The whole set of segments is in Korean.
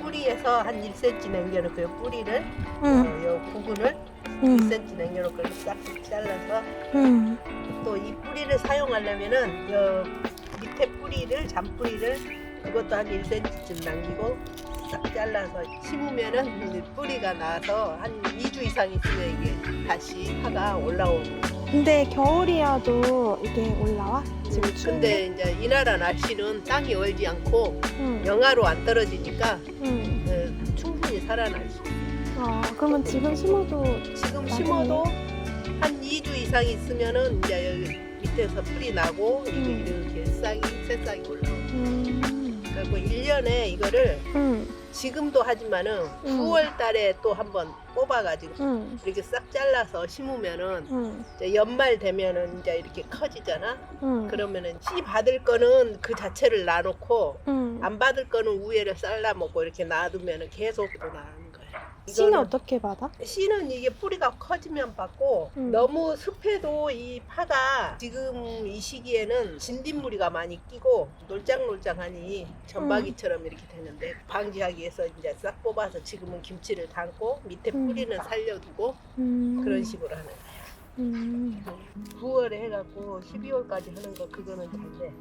뿌리에서 한 1cm 남겨놓고요. 뿌리를 요 부분을 1cm 남겨놓고 싹둑 잘라서 또 이 뿌리를 사용하려면은 요 밑에 뿌리를 잔뿌리를 그것도 한 1cm쯤 남기고 싹 잘라서 심으면은 이제 뿌리가 나서 한 2주 이상 있으면 이게 다시 파가 올라오고. 근데 겨울이어도 이게 올라와? 지금 근데 이제 이 나라 날씨는 땅이 얼지 않고 응. 영하로 안 떨어지니까 응. 충분히 살아날 수 있어요. 그러면 지금 심어도 지금 나중에? 심어도 한 2주 이상 있으면은 이제 여기 밑에서 풀이 나고 이렇게 새싹이 올라오고. 그리고 1년에 이거를 지금도 하지만은 9월 달에 또 한번 뽑아가지고 이렇게 싹 잘라서 심으면은 이제 연말 되면은 이제 이렇게 커지잖아. 그러면은 씨 받을 거는 그 자체를 놔놓고 안 받을 거는 우에를 잘라 먹고 이렇게 놔두면은 계속 또 나는 거야. 씨는 어떻게 받아? 씨는 이게 뿌리가 커지면 받고 너무 습해도 이 파가 지금 이 시기에는 진딧무리가 많이 끼고 놀짱놀짱하니 전박이처럼 이렇게 되는데 방지하기 위해서 이제 싹 뽑아서 지금은 김치를 담고 밑에 뿌리는 살려두고 그런 식으로 하는 거야. 9월에 해갖고 12월까지 하는 거 그거는 잘 돼.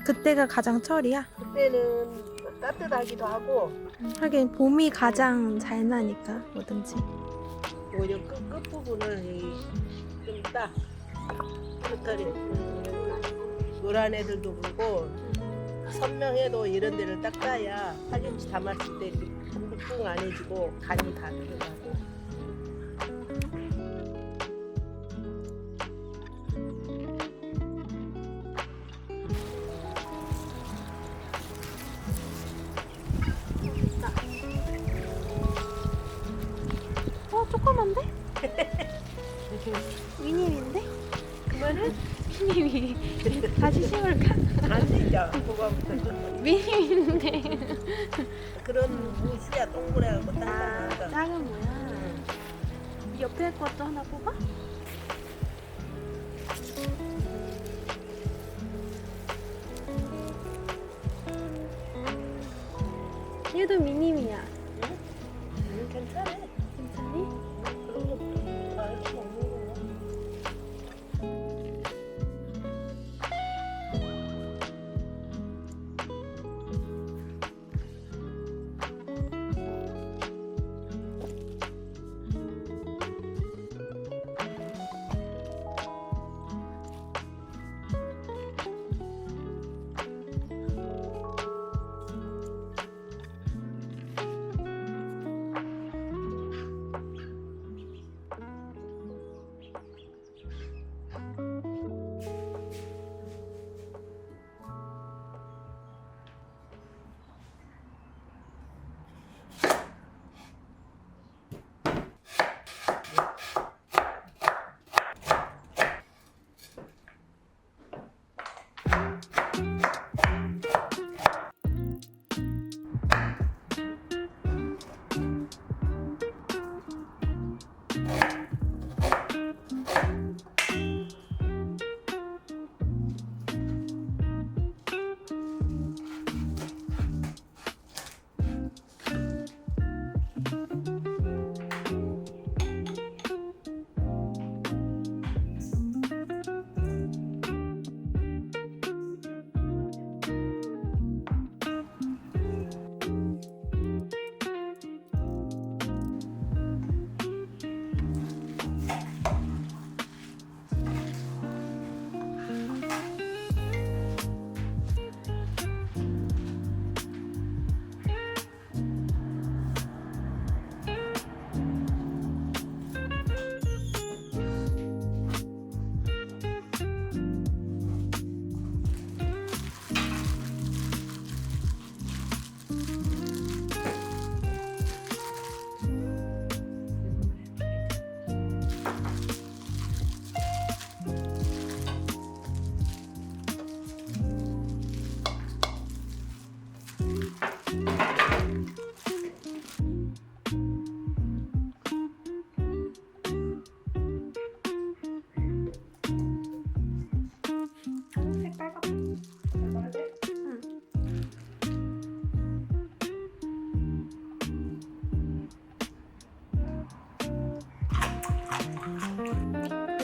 그때가 가장 철이야? 그때는 따뜻하기도 하고 하긴 봄이 가장 잘 나니까 뭐든지. 오히려 끝부분을 좀 따. 겉털이 노란 애들도 그렇고 선명해도 이런 데를 딱 따야 파김치 담았을 때 뿡뿡 안 해지고 간이 다 들어가고. 조그만데? 미님인데? 그러면은 미님이 다시 심을까? 안 되죠. 그거부터 미님인데 그런 무시야 동그래갖고 땅땅하니까. 작은 모양. 이 옆에 것도 하나 뽑아? 얘도 미님이야. 괜찮아. 괜찮니? 그런 것도 다 할 수 없는 거야.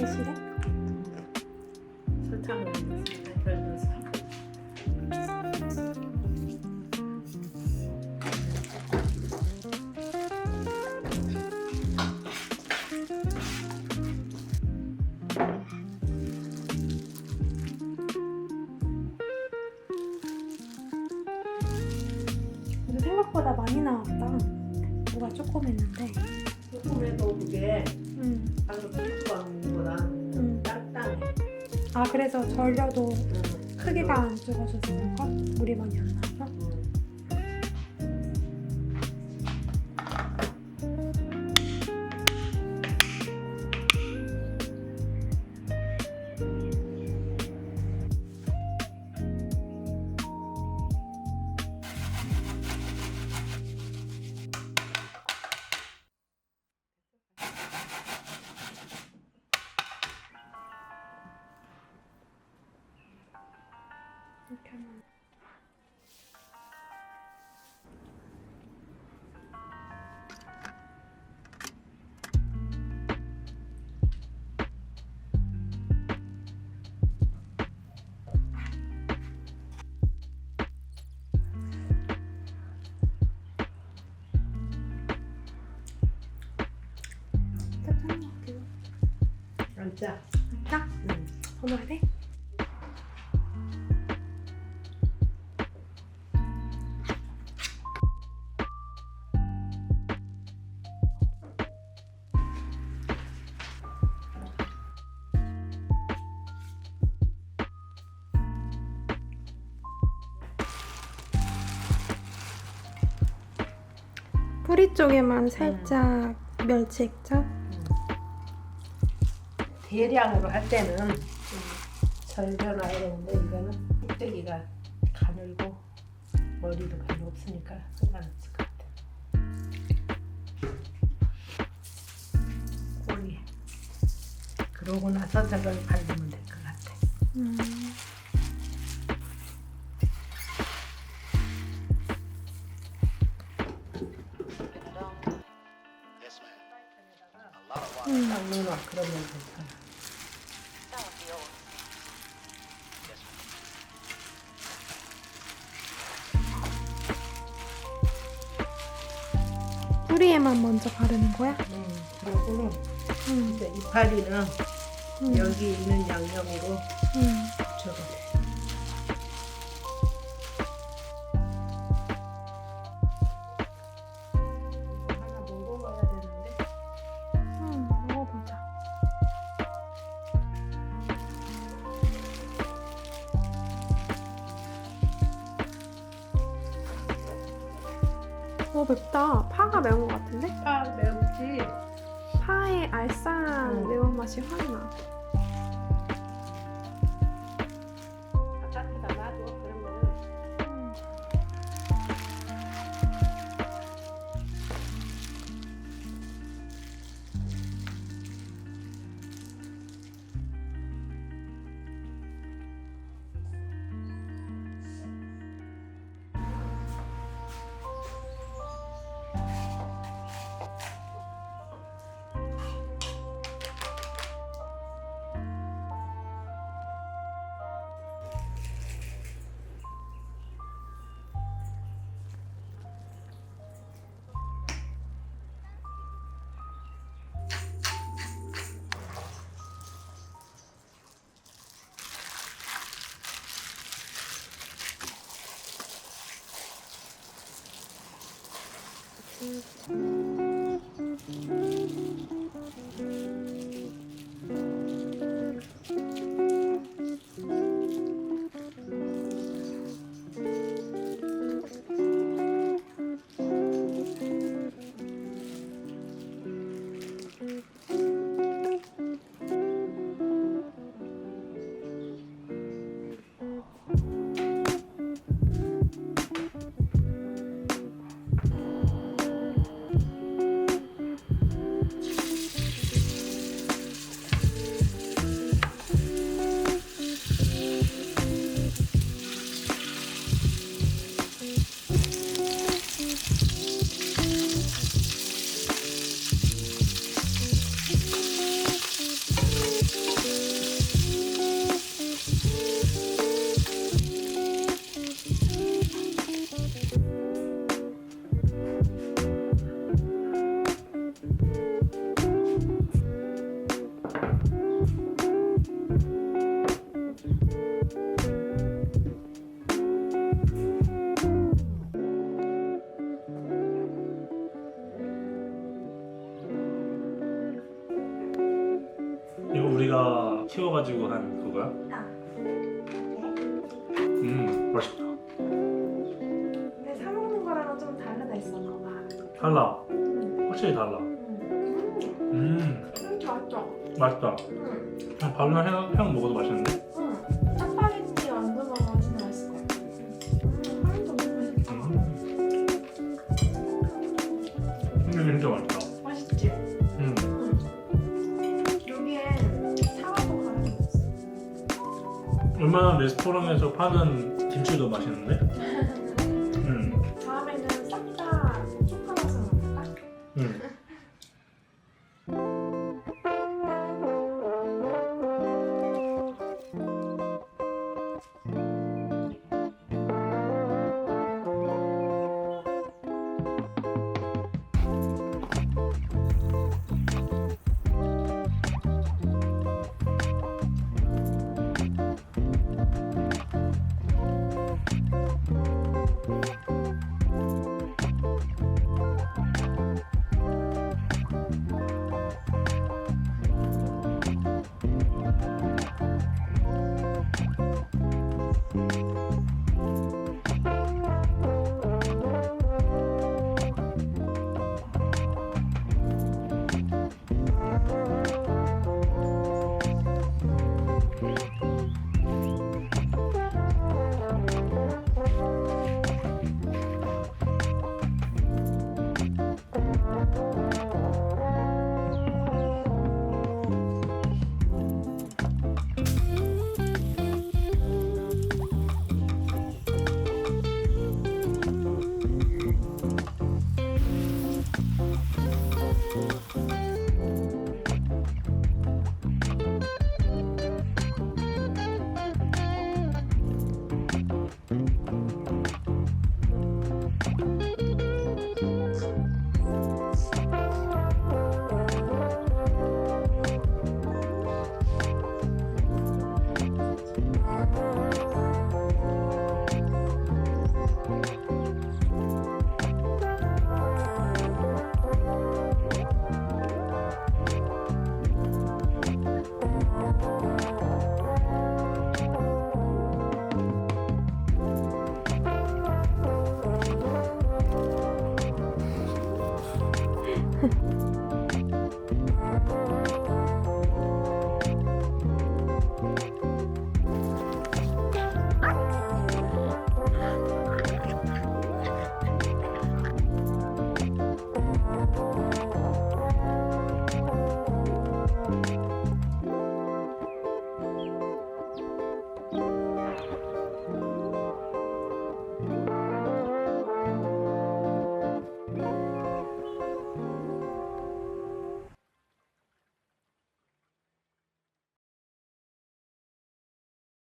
대신에? 설탕을 넣어서 근데 생각보다 많이 나왔다. 뭐가 조금 했는데. 조금해도 그게 응. 방금 피부광보다 응. 딱딱해. 아 그래서 절려도 응. 크기가 안 줄어졌을까? 물이 많이 안 나와서? 이렇게 하면 괜찮은 것 같아요. 앉아. 딱? 응. 더 넣어야 돼? 뿌리 쪽에만 살짝 멸치 액젓? 대량으로 할 때는 절겨놔야 되는데 이거는 꼭대기가 가늘고 머리도 별로 없으니까 상관없을 것 같아. 꼬리. 그러고 나서 저걸 바르면 될 것 같아. 딱 넣어놔. 그러면 괜찮아. 뿌리에만 먼저 바르는 거야? 그리고 응. 이제 이파리는 응. 여기 있는 양념으로 응. 저거 돼. 하나 먹어봐야 되는데. 응, 먹어보자. 맵다. 파가 매운 것 같은데? 아 매우지. 파의 알싸한 매운맛이 확 나. 바깥에다 놔줘. 그러면은 키워가지고 한 그거야? 아. 맛있다. 근데 사 먹는 거랑은 좀 다르다 했어, 너가. 달라. 응. 확실히 달라. 맛있어. 맛있다. 응. 그냥 밥이랑 해랑 먹어도 맛있는데? 응. 짜파게티 얹어 먹으면 진짜 맛있을 것 같아. 하나도 너무 맛있다. 이게 진짜 맛있다. 맛있지? 음. 여기에 사과도 갈아줬어. 웬만한 레스토랑에서 파는 김치도 맛있는데?